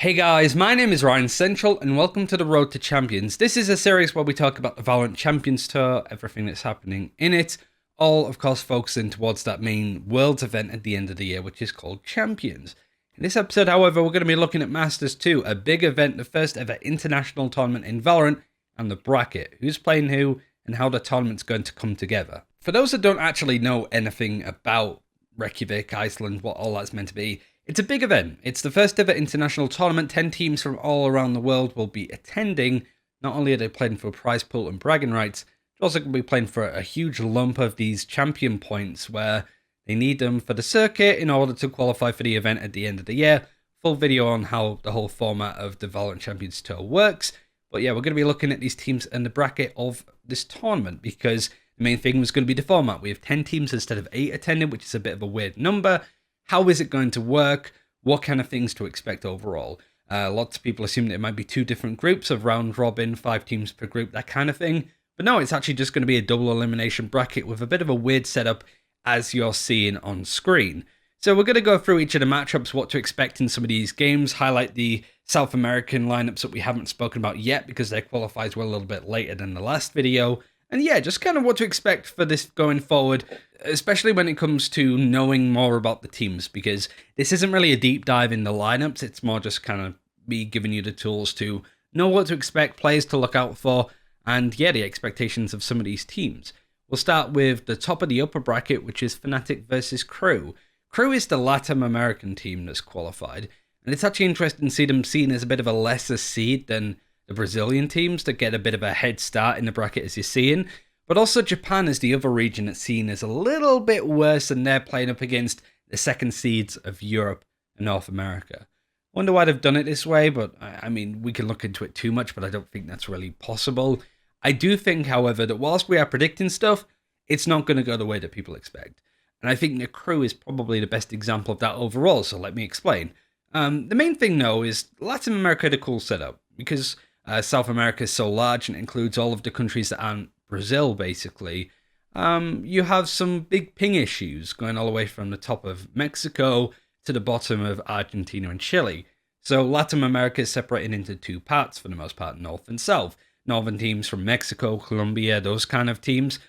Hey guys, my name is RyanCentral and welcome to the Road to Champions. This is a series where we talk about the VALORANT Champions Tour, everything that's happening in it, all of course focusing towards that main Worlds event at the end of the year, which is called Champions. In this episode, however, we're going to be looking at Masters 2, a big event, the first ever international tournament in VALORANT, and the bracket, who's playing who, and how the tournament's going to come together. For those that don't actually know anything about Reykjavik, Iceland, what all that's meant to be, it's a big event. It's the first ever international tournament. 10 teams from all around the world will be attending. Not only are they playing for prize pool and bragging rights, they're also going to be playing for a huge lump of these champion points where they need them for the circuit in order to qualify for the event at the end of the year. Full video on how the whole format of the VALORANT Champions Tour works. But yeah, we're going to be looking at these teams and the bracket of this tournament because the main thing was going to be the format. We have 10 teams instead of 8 attending, which is a bit of a weird number. How is it going to work? What kind of things to expect overall? Lots of people assume that it might be 2 different groups of round robin, 5 teams per group, that kind of thing. But no, it's actually just going to be a double elimination bracket with a bit of a weird setup as you're seeing on screen. So we're going to go through each of the matchups, what to expect in some of these games, highlight the South American lineups that we haven't spoken about yet because their qualifiers were a little bit later than the last video. And yeah, just kind of what to expect for this going forward, especially when it comes to knowing more about the teams, because this isn't really a deep dive in the lineups. It's more just kind of me giving you the tools to know what to expect, players to look out for, and yeah, the expectations of some of these teams. We'll start with the top of the upper bracket, which is Fnatic versus KRÜ. KRÜ is the Latin American team that's qualified, and it's actually interesting to see them seen as a bit of a lesser seed than the Brazilian teams that get a bit of a head start in the bracket as you're seeing. But also Japan is the other region that's seen as a little bit worse, and they're playing up against the second seeds of Europe and North America. Wonder why they've done it this way, but I mean, we can look into it too much, but I don't think that's really possible. I do think, however, that whilst we are predicting stuff, it's not going to go the way that people expect. And I think the KRÜ is probably the best example of that overall, so let me explain. The main thing, though, is Latin America had a cool setup, because South America is so large and it includes all of the countries that aren't Brazil, basically. You have some big ping issues going all the way from the top of Mexico to the bottom of Argentina and Chile. So Latin America is separated into 2 parts for the most part, North and South. Northern teams from Mexico, Colombia, those kind of teams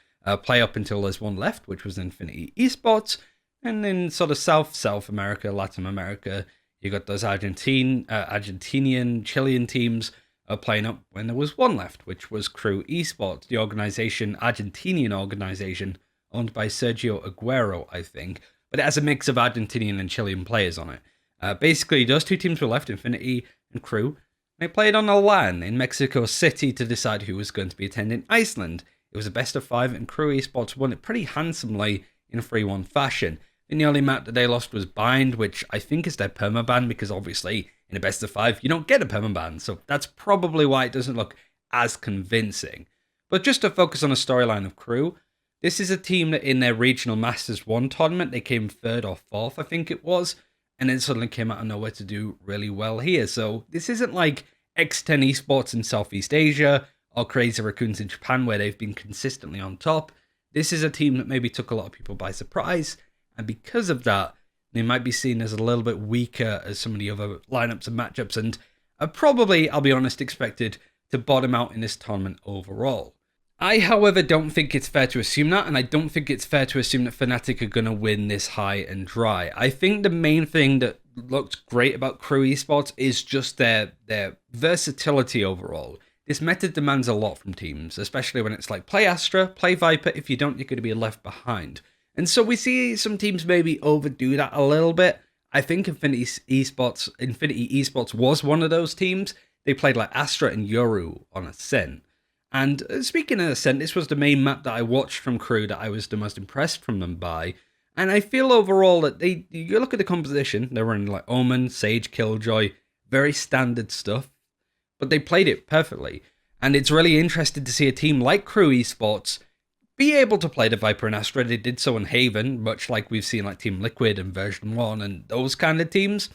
play up until there's one left, which was Infinity Esports. And then sort of South America, Latin America, you got those Argentinian, Chilean teams playing up when there was one left, which was KRÜ Esports, the Argentinian organization owned by Sergio Aguero, I think. But it has a mix of Argentinian and Chilean players on it. Basically, those 2 teams were left, Infinity and KRÜ. They played on a LAN in Mexico City to decide who was going to be attending Iceland. It was a best of 5 and KRÜ Esports won it pretty handsomely in a 3-1 fashion. The only map that they lost was Bind, which I think is their permaban, because obviously in a best of 5 you don't get a permaban, so that's probably why it doesn't look as convincing. But just to focus on the storyline of KRÜ, this is a team that in their regional Masters 1 tournament, they came 3rd or 4th, I think it was, and then suddenly came out of nowhere to do really well here. So this isn't like X10 Esports in Southeast Asia or Crazy Raccoons in Japan where they've been consistently on top. This is a team that maybe took a lot of people by surprise, and because of that, they might be seen as a little bit weaker as some of the other lineups and matchups, and are probably, I'll be honest, expected to bottom out in this tournament overall. I, however, don't think it's fair to assume that, and I don't think it's fair to assume that Fnatic are going to win this high and dry. I think the main thing that looked great about KRÜ Esports is just their versatility overall. This meta demands a lot from teams, especially when it's like play Astra, play Viper. If you don't, you're going to be left behind. And so we see some teams maybe overdo that a little bit. I think Infinity Esports was one of those teams. They played like Astra and Yoru on Ascent. And speaking of Ascent, this was the main map that I watched from KRÜ that I was the most impressed from them by. And I feel overall that you look at the composition, they were in like Omen, Sage, Killjoy, very standard stuff. But they played it perfectly. And it's really interesting to see a team like KRÜ Esports be able to play the Viper and Astra. They did so in Haven, much like we've seen like Team Liquid and Version 1 and those kind of teams.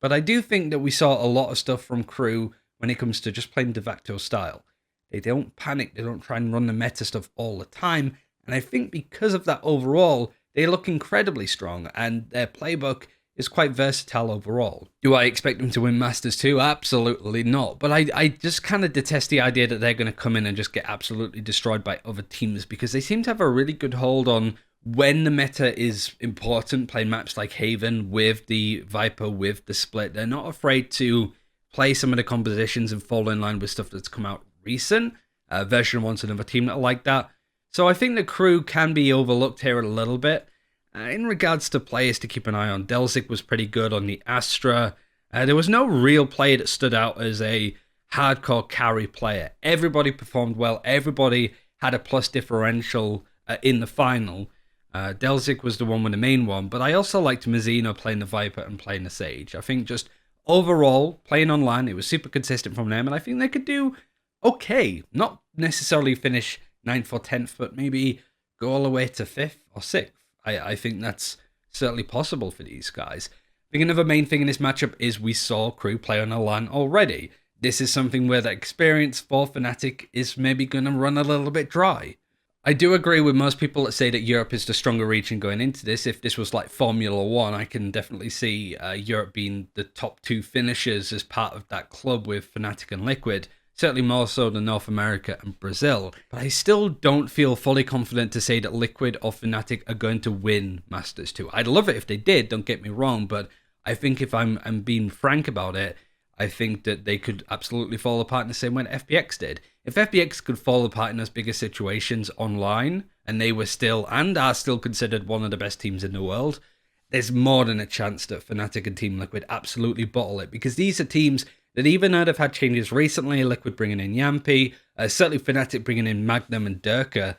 But I do think that we saw a lot of stuff from KRÜ when it comes to just playing de facto style. They don't panic, they don't try and run the meta stuff all the time. And I think because of that overall, they look incredibly strong, and their playbook is quite versatile overall. Do I expect them to win Masters 2? Absolutely not. But I just kind of detest the idea that they're going to come in and just get absolutely destroyed by other teams, because they seem to have a really good hold on when the meta is important, playing maps like Haven with the Viper, with the Split. They're not afraid to play some of the compositions and fall in line with stuff that's come out recent. Version 1's another team that are like that. So I think the KRÜ can be overlooked here a little bit. In regards to players to keep an eye on, Delzik was pretty good on the Astra. There was no real player that stood out as a hardcore carry player. Everybody performed well. Everybody had a plus differential in the final. Delzik was the one with the main one, but I also liked Mazzino playing the Viper and playing the Sage. I think just overall, playing online, it was super consistent from them, and I think they could do okay. Not necessarily finish 9th or 10th, but maybe go all the way to 5th or 6th. I think that's certainly possible for these guys. I think another main thing in this matchup is we saw KRÜ play on a LAN already. This is something where the experience for Fnatic is maybe going to run a little bit dry. I do agree with most people that say that Europe is the stronger region going into this. If this was like Formula 1, I can definitely see Europe being the top 2 finishers as part of that club with Fnatic and Liquid. Certainly more so than North America and Brazil. But I still don't feel fully confident to say that Liquid or Fnatic are going to win Masters 2. I'd love it if they did, don't get me wrong, but I think if I'm being frank about it, I think that they could absolutely fall apart in the same way that FPX did. If FPX could fall apart in those bigger situations online, and they were still, and are still considered one of the best teams in the world, there's more than a chance that Fnatic and Team Liquid absolutely bottle it, because these are teams that even though they've had changes recently, Liquid bringing in Yampi, certainly Fnatic bringing in Magnum and Durka,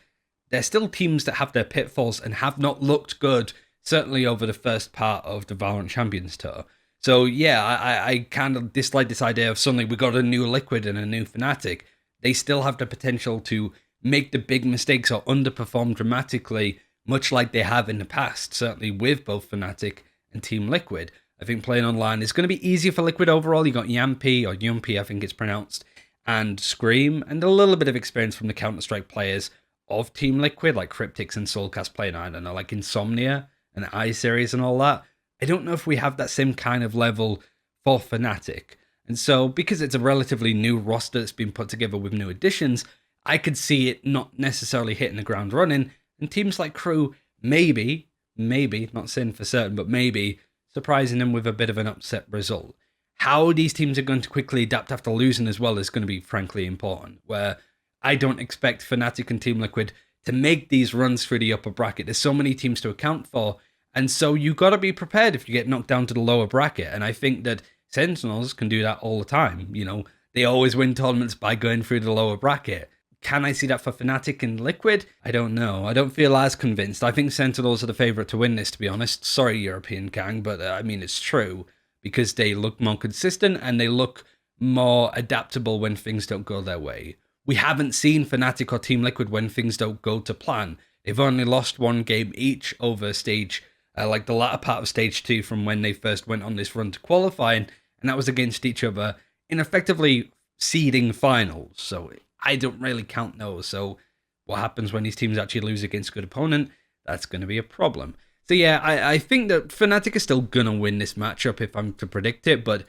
they're still teams that have their pitfalls and have not looked good, certainly over the first part of the VALORANT Champions Tour. So yeah, I kind of dislike this idea of suddenly we got a new Liquid and a new Fnatic. They still have the potential to make the big mistakes or underperform dramatically, much like they have in the past, certainly with both Fnatic and Team Liquid. I think playing online is going to be easier for Liquid overall. You got Yampi, or Yumpy, I think it's pronounced, and Scream, and a little bit of experience from the Counter-Strike players of Team Liquid, like Cryptix and Soulcast playing, I don't know, like Insomnia and I-Series and all that. I don't know if we have that same kind of level for Fnatic. And so, because it's a relatively new roster that's been put together with new additions, I could see it not necessarily hitting the ground running, and teams like KRÜ maybe, not saying for certain, but maybe, surprising them with a bit of an upset result. How these teams are going to quickly adapt after losing as well is going to be frankly important, where I don't expect Fnatic and Team Liquid to make these runs through the upper bracket. There's so many teams to account for, and so you got to be prepared if you get knocked down to the lower bracket, and I think that Sentinels can do that all the time. You know, they always win tournaments by going through the lower bracket. Can I see that for Fnatic and Liquid? I don't know. I don't feel as convinced. I think Sentinels are the favourite to win this, to be honest. Sorry, European gang, but I mean, it's true. Because they look more consistent and they look more adaptable when things don't go their way. We haven't seen Fnatic or Team Liquid when things don't go to plan. They've only lost one game each over stage, like the latter part of stage 2 from when they first went on this run to qualifying, and that was against each other in effectively seeding finals. So I don't really count those. So what happens when these teams actually lose against a good opponent? That's going to be a problem. So yeah, I think that Fnatic is still going to win this matchup if I'm to predict it, but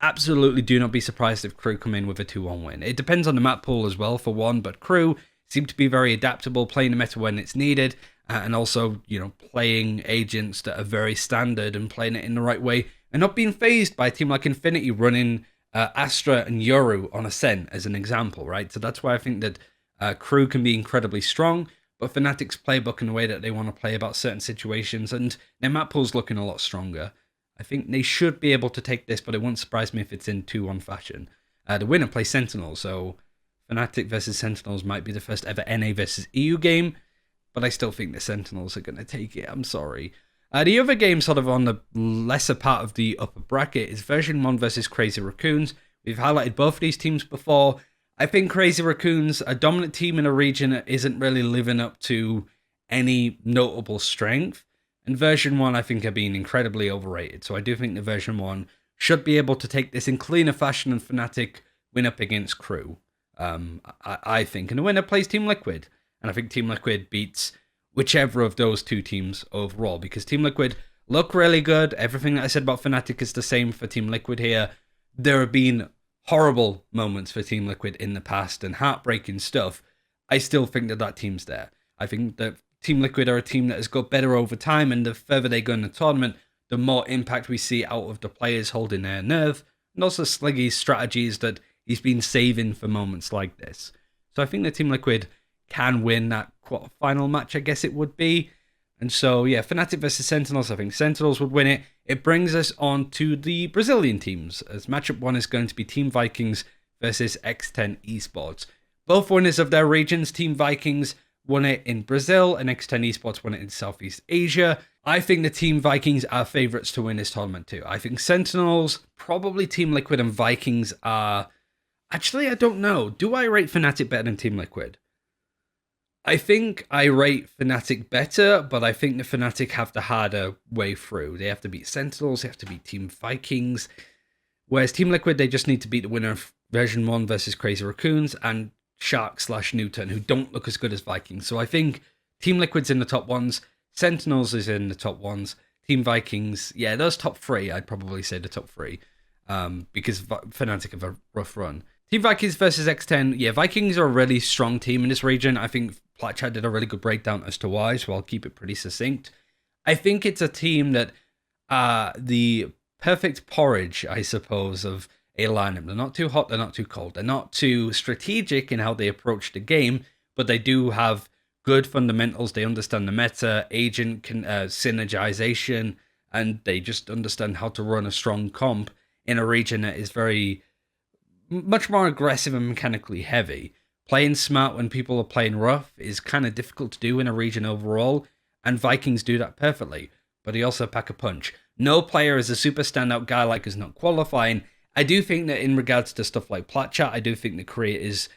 absolutely do not be surprised if KRÜ come in with a 2-1 win. It depends on the map pool as well, for one, but KRÜ seem to be very adaptable, playing the meta when it's needed, and also, you know, playing agents that are very standard and playing it in the right way, and not being phased by a team like Infinity running Astra and Yoru on Ascent as an example, right? So that's why I think that KRÜ can be incredibly strong, but Fnatic's playbook and the way that they want to play about certain situations, and their map pool's looking a lot stronger. I think they should be able to take this, but it wouldn't surprise me if it's in 2-1 fashion. The winner plays Sentinels, so Fnatic versus Sentinels might be the first ever NA versus EU game, but I still think the Sentinels are going to take it. I'm sorry. The other game sort of on the lesser part of the upper bracket is Version 1 versus Crazy Raccoons. We've highlighted both of these teams before. I think Crazy Raccoons, a dominant team in a region that isn't really living up to any notable strength. And Version 1, I think, are being incredibly overrated. So I do think the Version 1 should be able to take this in cleaner fashion and Fnatic win up against KRÜ. I think. And the winner plays Team Liquid. And I think Team Liquid beats whichever of those two teams overall. Because Team Liquid look really good. Everything that I said about Fnatic is the same for Team Liquid here. There have been horrible moments for Team Liquid in the past and heartbreaking stuff. I still think that team's there. I think that Team Liquid are a team that has got better over time, and the further they go in the tournament, the more impact we see out of the players holding their nerve, and also Sliggy's strategies that he's been saving for moments like this. So I think that Team Liquid can win that quarterfinal match, I guess it would be. And so, yeah, Fnatic versus Sentinels, I think Sentinels would win it. It brings us on to the Brazilian teams, as matchup 1 is going to be Team Vikings versus X10 Esports. Both winners of their regions, Team Vikings won it in Brazil, and X10 Esports won it in Southeast Asia. I think the Team Vikings are favourites to win this tournament too. I think Sentinels, probably Team Liquid, and Vikings are... Actually, I don't know. Do I rate Fnatic better than Team Liquid? I think I rate Fnatic better, but I think the Fnatic have the harder way through. They have to beat Sentinels, they have to beat Team Vikings. Whereas Team Liquid, they just need to beat the winner of version 1 versus Crazy Raccoons and Shark/Newturn, who don't look as good as Vikings. So I think Team Liquid's in the top ones, Sentinels is in the top ones, Team Vikings, yeah, those top 3, I'd probably say the top 3, because Fnatic have a rough run. Team Vikings versus X10, yeah, Vikings are a really strong team in this region. I think Platchat did a really good breakdown as to why, so I'll keep it pretty succinct. I think it's a team that the perfect porridge, I suppose, of a lineup. They're not too hot, they're not too cold. They're not too strategic in how they approach the game, but they do have good fundamentals. They understand the meta, agent synergization, and they just understand how to run a strong comp in a region that is much more aggressive and mechanically heavy. Playing smart when people are playing rough is kind of difficult to do in a region overall, and Vikings do that perfectly, but they also pack a punch. No player is a super standout guy like is not qualifying. I do think that in regards to stuff like Platchat, I do think the Korea is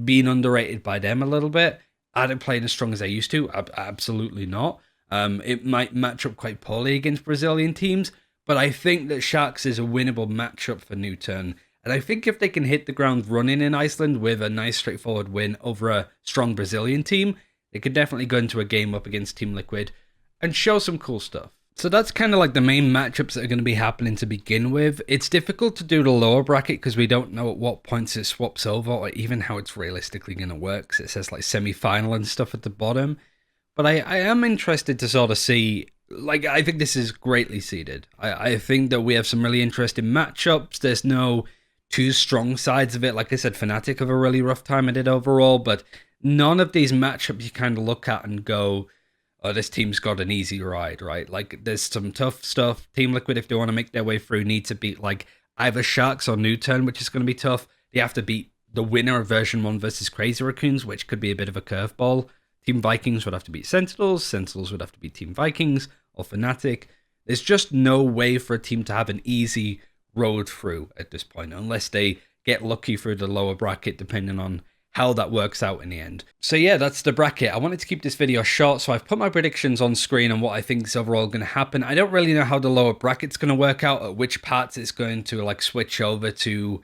being underrated by them a little bit. Are they playing as strong as they used to? Absolutely not. It might match up quite poorly against Brazilian teams, but I think that Sharks is a winnable matchup for Newturn. And I think if they can hit the ground running in Iceland with a nice straightforward win over a strong Brazilian team, they could definitely go into a game up against Team Liquid and show some cool stuff. So that's kind of like the main matchups that are going to be happening to begin with. It's difficult to do the lower bracket because we don't know at what points it swaps over or even how it's realistically going to work. So it says like semi-final and stuff at the bottom. But I am interested to sort of see, like, I think this is greatly seeded. I think that we have some really interesting matchups. There's no two strong sides of it. Like I said, Fnatic have a really rough time at it overall, but none of these matchups you kind of look at and go, oh, this team's got an easy ride, right? Like, there's some tough stuff. Team Liquid, if they want to make their way through, need to beat, like, either Sharks or Newturn, which is going to be tough. They have to beat the winner of version 1 versus Crazy Raccoons, which could be a bit of a curveball. Team Vikings would have to beat Sentinels. Sentinels would have to beat Team Vikings or Fnatic. There's just no way for a team to have an easy road through at this point, unless they get lucky through the lower bracket, depending on how that works out in the end. So yeah, that's the bracket. I wanted to keep this video short, so I've put my predictions on screen on what I think is overall going to happen. I don't really know how the lower bracket's going to work out, at which parts it's going to like switch over to,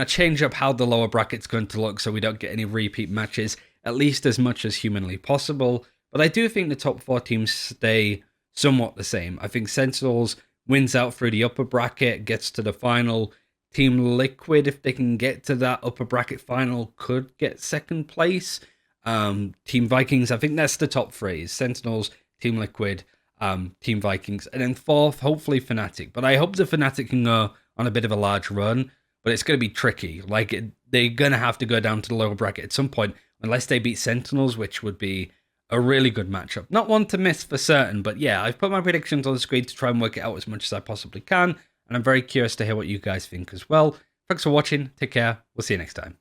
change up how the lower bracket's going to look so we don't get any repeat matches, at least as much as humanly possible. But I do think the top 4 teams stay somewhat the same. I think Sentinels wins out through the upper bracket, gets to the final. Team Liquid, if they can get to that upper bracket final, could get second place. Team Vikings, I think that's the top 3. Sentinels, Team Liquid, Team Vikings. And then 4th, hopefully Fnatic. But I hope the Fnatic can go on a bit of a large run. But it's going to be tricky. They're going to have to go down to the lower bracket at some point, unless they beat Sentinels, which would be a really good matchup. Not one to miss for certain, but yeah, I've put my predictions on the screen to try and work it out as much as I possibly can. And I'm very curious to hear what you guys think as well. Thanks for watching. Take care. We'll see you next time.